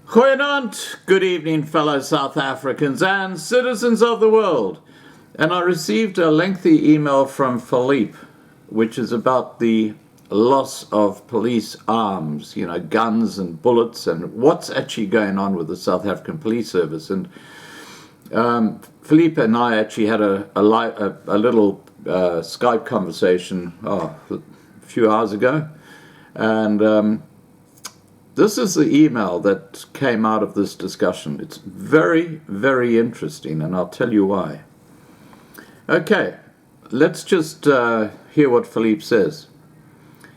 Goeienaand, good evening, fellow South Africans and citizens of the world. And I received a lengthy email from Philippe, which is about the loss of police arms, guns and bullets, and what's actually going on with the South African Police Service. And Philippe and I actually had a little Skype conversation a few hours ago. And this is the email that came out of this discussion. It's very, very interesting, and I'll tell you why. Okay, let's just hear what Philippe says.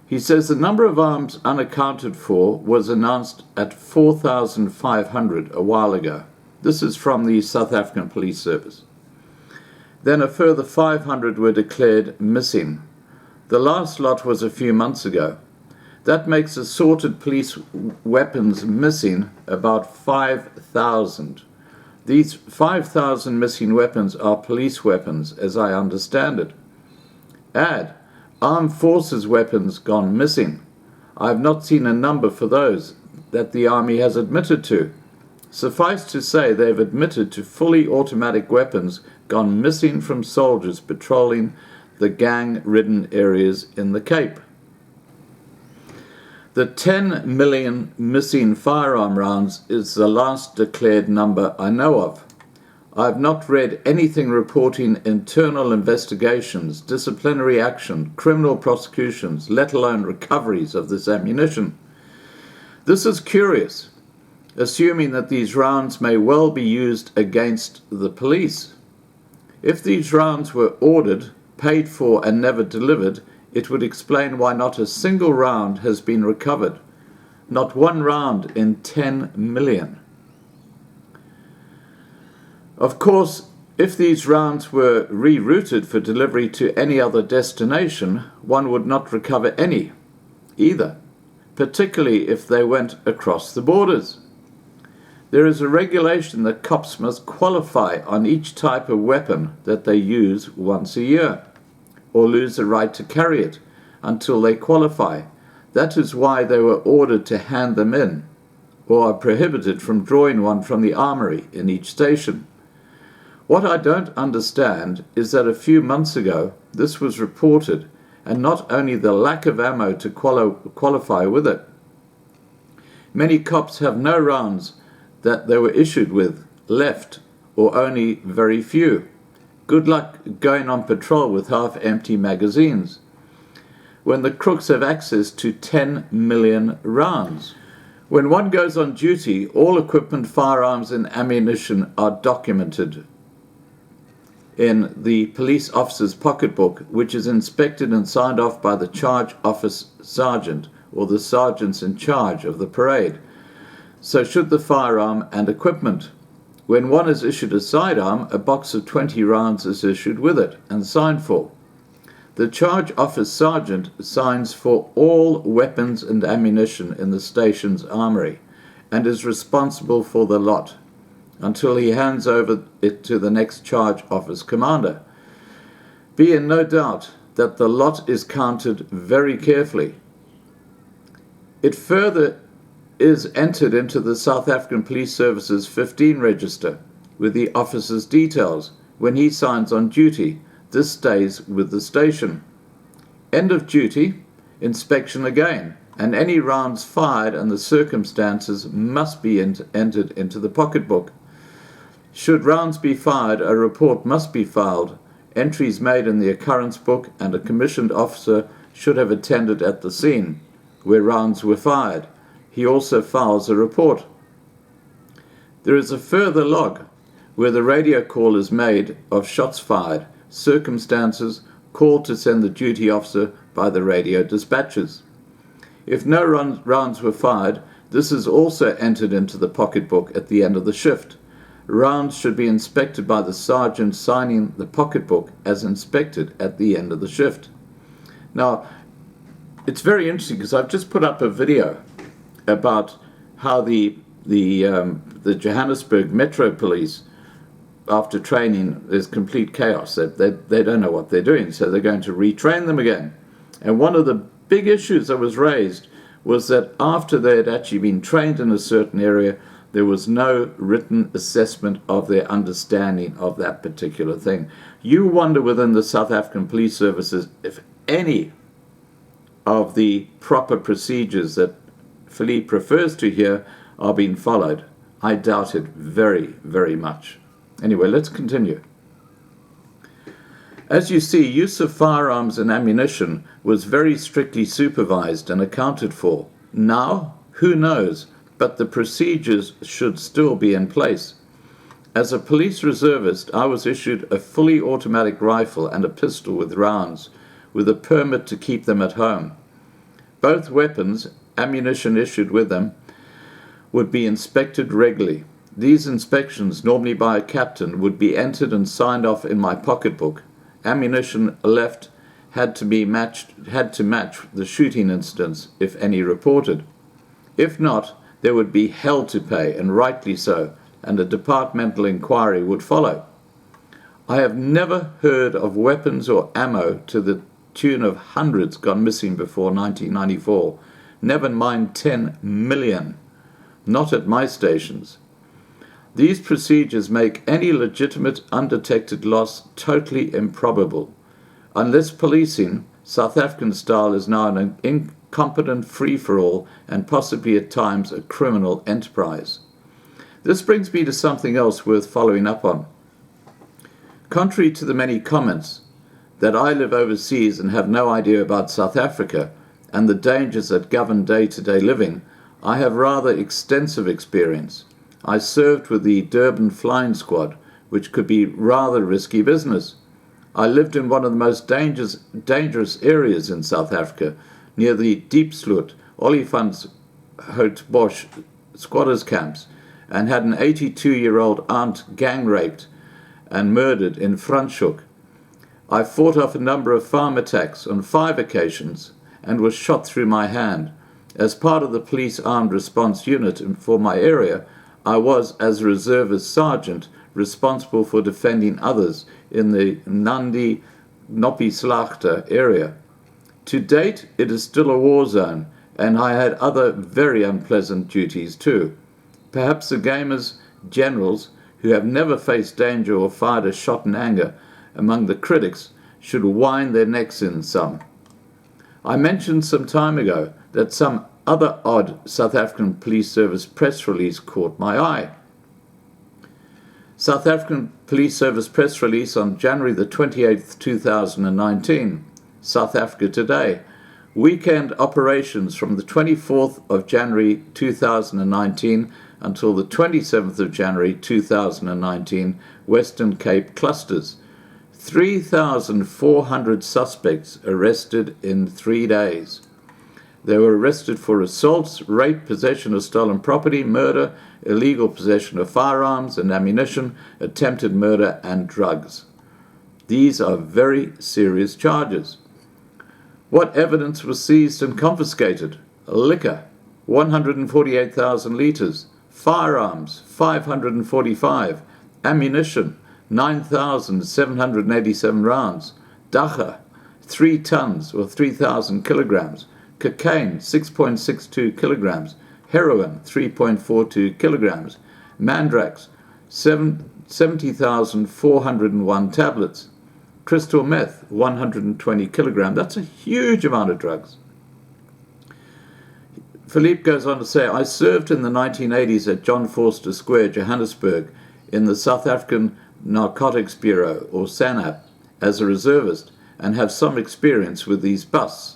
He says the number of arms unaccounted for was announced at 4,500 a while ago. This is from the South African Police Service. Then a further 500 were declared missing. The last lot was a few months ago. That makes assorted police weapons missing about 5,000. These 5,000 missing weapons are police weapons, as I understand it. Add, armed forces weapons gone missing. I have not seen a number for those that the Army has admitted to. Suffice to say they've admitted to fully automatic weapons gone missing from soldiers patrolling the gang-ridden areas in the Cape. The 10 million missing firearm rounds is the last declared number I know of. I have not read anything reporting internal investigations, disciplinary action, criminal prosecutions, let alone recoveries of this ammunition. This is curious, assuming that these rounds may well be used against the police. If these rounds were ordered, paid for and never delivered, it would explain why not a single round has been recovered. Not one round in 10 million. Of course, if these rounds were rerouted for delivery to any other destination, one would not recover any either, particularly if they went across the borders. There is a regulation that cops must qualify on each type of weapon that they use once a year, or lose the right to carry it until they qualify. That is why they were ordered to hand them in, or are prohibited from drawing one from the armory in each station. What I don't understand is that a few months ago this was reported, and not only the lack of ammo to qualify with it. Many cops have no rounds that they were issued with left, or only very few. Good luck going on patrol with half-empty magazines when the crooks have access to 10 million rounds. When one goes on duty, all equipment, firearms and ammunition are documented in the police officer's pocketbook, which is inspected and signed off by the charge office sergeant or the sergeants in charge of the parade. So should the firearm and equipment. When one is issued a sidearm, a box of 20 rounds is issued with it and signed for. The charge office sergeant signs for all weapons and ammunition in the station's armory and is responsible for the lot until he hands over it to the next charge office commander. Be in no doubt that the lot is counted very carefully. It further is entered into the South African Police Service's 15 register with the officer's details. When he signs on duty, this stays with the station. End of duty, inspection again, and any rounds fired and the circumstances must be entered into the pocketbook. Should rounds be fired, a report must be filed, entries made in the occurrence book, and a commissioned officer should have attended at the scene where rounds were fired. He also files a report. There is a further log where the radio call is made of shots fired, circumstances, call to send the duty officer by the radio dispatchers. If no rounds were fired, this is also entered into the pocketbook at the end of the shift. Rounds should be inspected by the sergeant signing the pocketbook as inspected at the end of the shift. Now, it's very interesting because I've just put up a video about how the Johannesburg Metro Police, after training, there's complete chaos. They don't know what they're doing, so they're going to retrain them again. And one of the big issues that was raised was that after they had actually been trained in a certain area, There was no written assessment of their understanding of that particular thing. You wonder within the South African police services if any of the proper procedures that Philippe refers to here are being followed. I doubt it very, very much. Anyway, let's continue. As you see, use of firearms and ammunition was very strictly supervised and accounted for. Now, who knows, but the procedures should still be in place. As a police reservist, I was issued a fully automatic rifle and a pistol with rounds, with a permit to keep them at home. Both weapons, ammunition issued with them, would be inspected regularly. These inspections, normally by a captain, would be entered and signed off in my pocketbook. Ammunition left had to match the shooting incidents, if any reported. If not, there would be hell to pay, and rightly so, and a departmental inquiry would follow. I have never heard of weapons or ammo to the tune of hundreds gone missing before 1994, never mind 10 million, not at my stations. These procedures make any legitimate undetected loss totally improbable. Unless policing, South African style is now an incompetent free-for-all and possibly at times a criminal enterprise. This brings me to something else worth following up on. Contrary to the many comments that I live overseas and have no idea about South Africa and the dangers that govern day-to-day living, I have rather extensive experience. I served with the Durban Flying Squad, which could be rather risky business. I lived in one of the most dangerous areas in South Africa, near the Diepsloot, Olifantshout squatters camps, and had an 82-year-old aunt gang raped and murdered in Franschhoek. I fought off a number of farm attacks on 5 occasions and was shot through my hand. As part of the police armed response unit for my area, I was, as a reservist sergeant, responsible for defending others in the Nandi Nopislachter area. To date, it is still a war zone, and I had other very unpleasant duties too. Perhaps the gamers, generals, who have never faced danger or fired a shot in anger among the critics, should wind their necks in some. I mentioned some time ago that some other odd South African Police Service press release caught my eye. South African Police Service press release on January the 28th, 2019. South Africa Today. Weekend operations from the 24th of January 2019 until the 27th of January 2019, Western Cape clusters. 3,400 suspects arrested in 3 days. They were arrested for assaults, rape, possession of stolen property, murder, illegal possession of firearms and ammunition, attempted murder, and drugs. These are very serious charges. What evidence was seized and confiscated? Liquor, 148,000 litres. Firearms, 545. Ammunition, 9,787 rounds. Dagga, 3 tons or 3,000 kilograms. Cocaine, 6.62 kilograms. Heroin, 3.42 kilograms. Mandrax, 70,401 tablets. Crystal meth, 120 kilograms. That's a huge amount of drugs. Philippe goes on to say, I served in the 1980s at John Vorster Square, Johannesburg, in the South African Narcotics Bureau, or SANAP, as a reservist, and have some experience with these busts.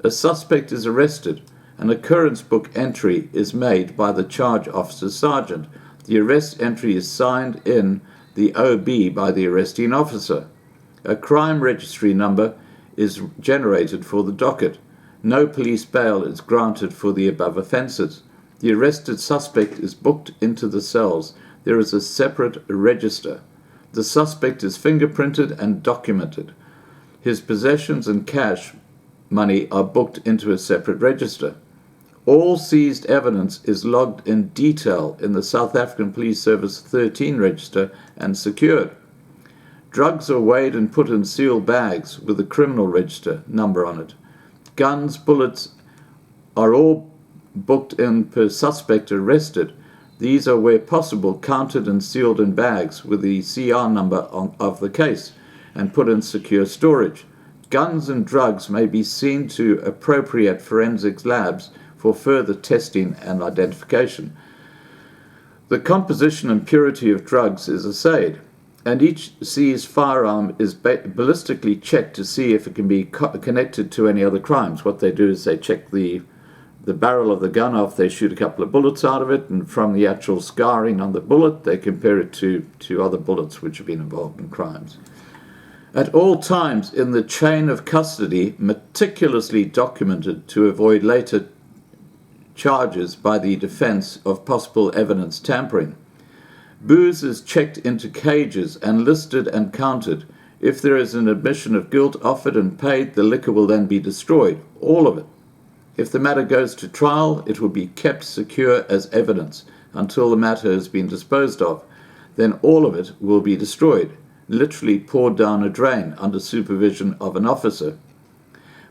A suspect is arrested. An occurrence book entry is made by the charge officer sergeant. The arrest entry is signed in the OB by the arresting officer. A crime registry number is generated for the docket. No police bail is granted for the above offences. The arrested suspect is booked into the cells. There is a separate register. The suspect is fingerprinted and documented. His possessions and cash money are booked into a separate register. All seized evidence is logged in detail in the South African Police Service 13 register and secured. Drugs are weighed and put in sealed bags with a criminal register number on it. Guns, bullets are all booked in per suspect arrested. These are where possible counted and sealed in bags with the CR number of the case and put in secure storage. Guns and drugs may be seen to appropriate forensics labs for further testing and identification. The composition and purity of drugs is assayed, and each seized firearm is ballistically checked to see if it can be connected to any other crimes. What they do is they check the barrel of the gun off, they shoot a couple of bullets out of it, and from the actual scarring on the bullet, they compare it to other bullets which have been involved in crimes. At all times in the chain of custody, meticulously documented to avoid later charges by the defense of possible evidence tampering. Booze is checked into cages and listed and counted. If there is an admission of guilt offered and paid, the liquor will then be destroyed, all of it. If the matter goes to trial, it will be kept secure as evidence until the matter has been disposed of. Then all of it will be destroyed, literally poured down a drain under supervision of an officer.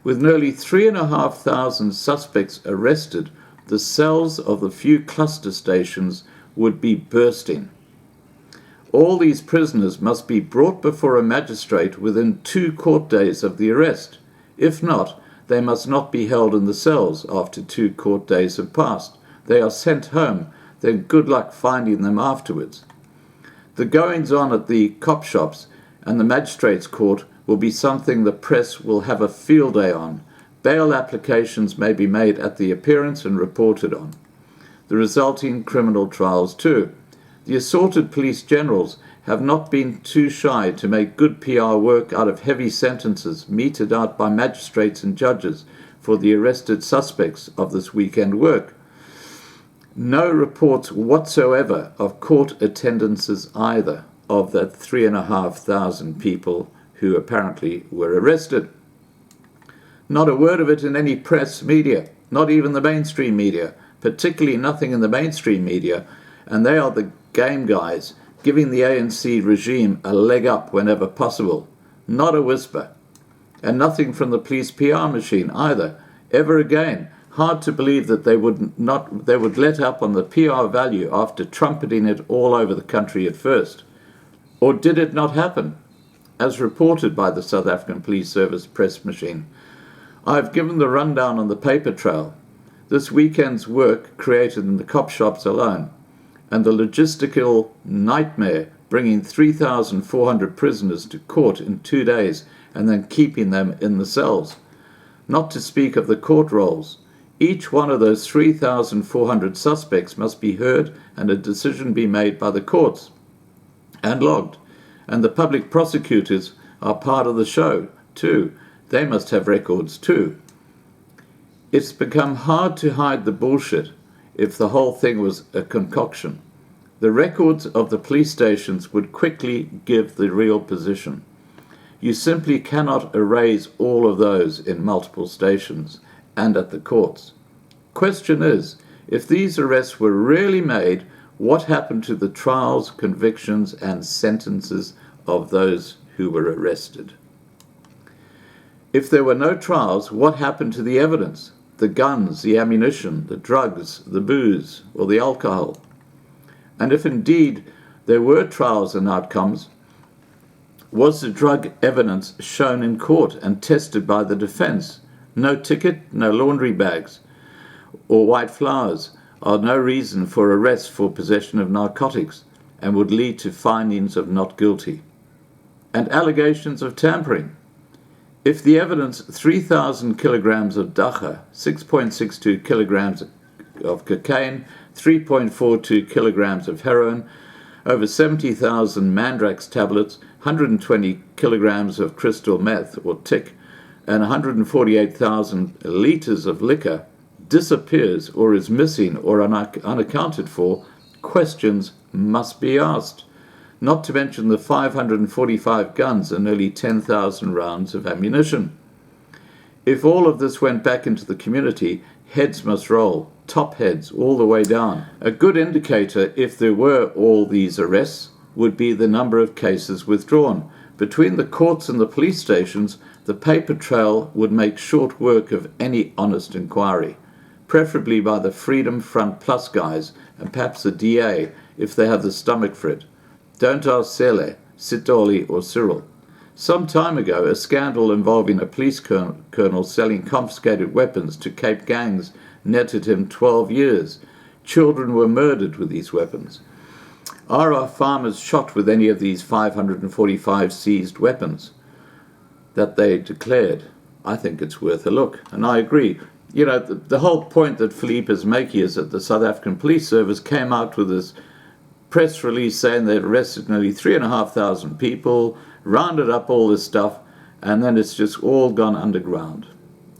With nearly 3,500 suspects arrested, the cells of the few cluster stations would be bursting. All these prisoners must be brought before a magistrate within 2 court days of the arrest. If not, they must not be held in the cells after 2 court days have passed. They are sent home, then good luck finding them afterwards. The goings-on at the cop shops and the magistrates' court will be something the press will have a field day on. Bail applications may be made at the appearance and reported on. The resulting criminal trials too. The assorted police generals have not been too shy to make good PR work out of heavy sentences meted out by magistrates and judges for the arrested suspects of this weekend work. No reports whatsoever of court attendances either of that 3,500 people who apparently were arrested. Not a word of it in any press media, not even the mainstream media, particularly nothing in the mainstream media, and they are the game guys, giving the ANC regime a leg up whenever possible. Not a whisper. And nothing from the police PR machine either. Ever again, hard to believe that they would let up on the PR value after trumpeting it all over the country at first. Or did it not happen? As reported by the South African Police Service press machine. I've given the rundown on the paper trail. This weekend's work created in the cop shops alone, and the logistical nightmare bringing 3,400 prisoners to court in 2 days and then keeping them in the cells. Not to speak of the court rolls. Each one of those 3,400 suspects must be heard and a decision be made by the courts and logged. And the public prosecutors are part of the show too. They must have records too. It's become hard to hide the bullshit if the whole thing was a concoction. The records of the police stations would quickly give the real position. You simply cannot erase all of those in multiple stations and at the courts. Question is, if these arrests were really made, what happened to the trials, convictions, and sentences of those who were arrested? If there were no trials, what happened to the evidence? The guns, the ammunition, the drugs, the booze, or the alcohol? And if indeed there were trials and outcomes, was the drug evidence shown in court and tested by the defense? No ticket, no laundry bags, or white flowers are no reason for arrest for possession of narcotics and would lead to findings of not guilty. And allegations of tampering. If the evidence 3,000 kilograms of dacha, 6.62 kilograms of cocaine, 3.42 kilograms of heroin, over 70,000 Mandrax tablets, 120 kilograms of crystal meth or tick, and 148,000 liters of liquor disappears or is missing or unaccounted for, questions must be asked. Not to mention the 545 guns and nearly 10,000 rounds of ammunition. If all of this went back into the community, heads must roll, top heads all the way down. A good indicator, if there were all these arrests, would be the number of cases withdrawn. Between the courts and the police stations, the paper trail would make short work of any honest inquiry, preferably by the Freedom Front Plus guys and perhaps the DA if they have the stomach for it. Don't ask Cele, Sitoli or Cyril. Some time ago, a scandal involving a police colonel selling confiscated weapons to Cape gangs netted him 12 years. Children were murdered with these weapons. Are our farmers shot with any of these 545 seized weapons that they declared? I think it's worth a look, and I agree. You know, the whole point that Philippe is making is that the South African Police Service came out with this press release saying they'd arrested nearly 3,500 people, rounded up all this stuff, and then it's just all gone underground.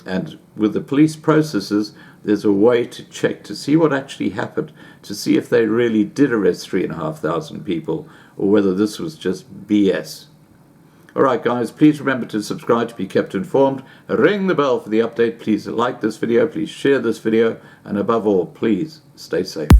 And with the police processes, there's a way to check to see what actually happened, to see if they really did arrest 3,500 people, or whether this was just BS. Alright guys, please remember to subscribe to be kept informed. Ring the bell for the update. Please like this video, please share this video, and above all, please stay safe.